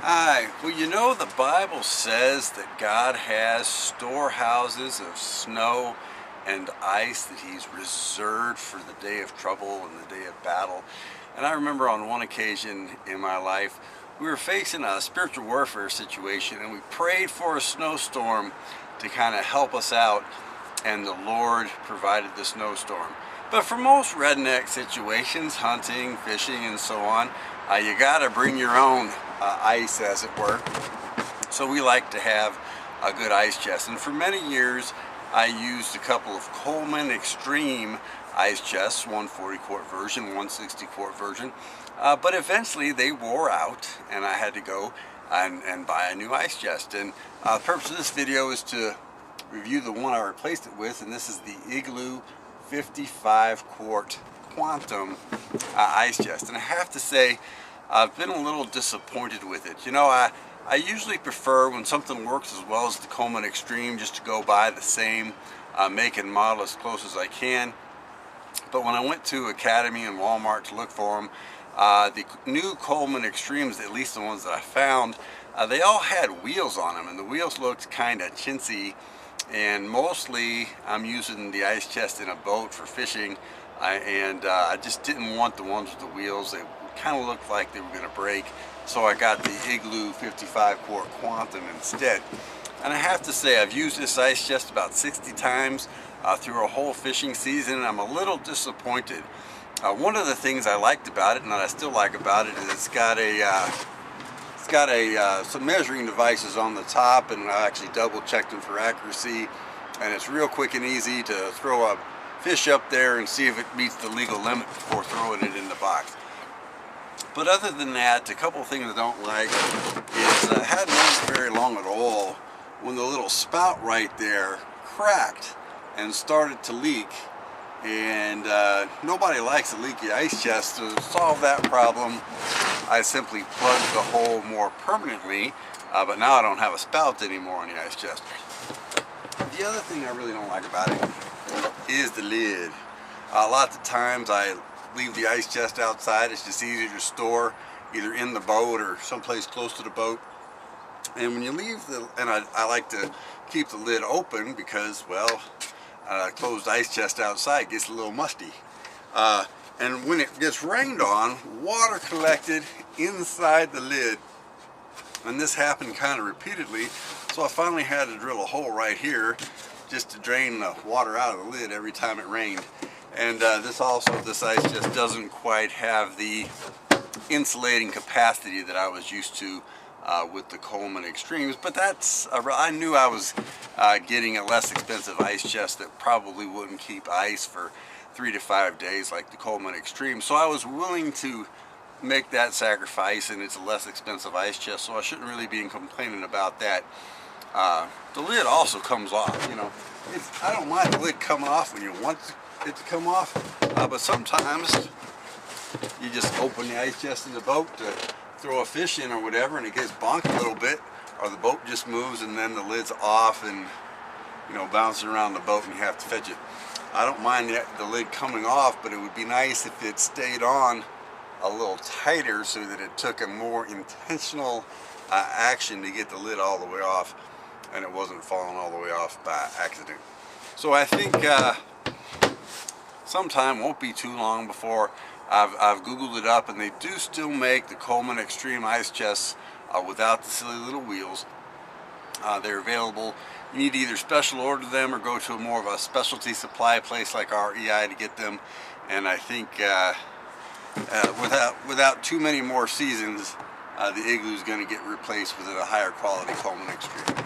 Hi. Well, you know, the Bible says that God has storehouses of snow and ice that He's reserved for the day of trouble and the day of battle. And I remember on one occasion in my life, we were facing a spiritual warfare situation and we prayed for a snowstorm to kind of help us out, and the Lord provided the snowstorm. But for most redneck situations, hunting, fishing, and so on, you gotta bring your own ice, as it were. So we like to have a good ice chest. And for many years, I used a couple of Coleman Extreme ice chests, 140 quart version, 160 quart version. But eventually they wore out and I had to go and buy a new ice chest. And the purpose of this video is to review the one I replaced it with, and this is the Igloo 55 quart Quantum ice chest. And I have to say, I've been a little disappointed with it. You know, I usually prefer when something works as well as the Coleman Extreme just to go buy the same make and model as close as I can. But when I went to Academy and Walmart to look for them, the new Coleman Extremes, at least the ones that I found, they all had wheels on them, and the wheels looked kind of chintzy. And mostly I'm using the ice chest in a boat for fishing, and I just didn't want the ones with the wheels. They kind of looked like they were going to break, so I got the Igloo 55 quart Quantum instead. And I have to say, I've used this ice chest about 60 times through a whole fishing season, and I'm a little disappointed. One of the things I liked about it, and that I still like about it, is it's got some measuring devices on the top, and I actually double checked them for accuracy, and it's real quick and easy to throw a fish up there and see if it meets the legal limit before throwing it in the box. But other than that, a couple of things I don't like is I hadn't used very long at all when the little spout right there cracked and started to leak. And nobody likes a leaky ice chest. To solve that problem, I simply plugged the hole more permanently, but now I don't have a spout anymore on the ice chest. The other thing I really don't like about it is the lid. Lots of times I leave the ice chest outside. It's just easier to store either in the boat or someplace close to the boat. And when you leave and I like to keep the lid open because, well, closed ice chest outside gets a little musty. And when it gets rained on, water collected inside the lid. And this happened kind of repeatedly, so I finally had to drill a hole right here just to drain the water out of the lid every time it rained. And this ice chest doesn't quite have the insulating capacity that I was used to with the Coleman Extremes, but I knew I was getting a less expensive ice chest that probably wouldn't keep ice for 3 to 5 days like the Coleman Extreme, so I was willing to make that sacrifice, and it's a less expensive ice chest, so I shouldn't really be complaining about that. The lid also comes off, you know. I don't mind the lid coming off when you want it to come off, but sometimes you just open the ice chest in the boat to throw a fish in or whatever, and it gets bonked a little bit, or the boat just moves and then the lid's off and, you know, bouncing around the boat and you have to fetch it. I don't mind the lid coming off, but it would be nice if it stayed on a little tighter so that it took a more intentional action to get the lid all the way off and it wasn't falling all the way off by accident. So I think sometime, won't be too long before I've Googled it up, and they do still make the Coleman Extreme ice chests without the silly little wheels. They're available. You need to either special order them or go to more of a specialty supply place like REI to get them. And I think without too many more seasons, the Igloo is going to get replaced with a higher quality Coleman Extreme.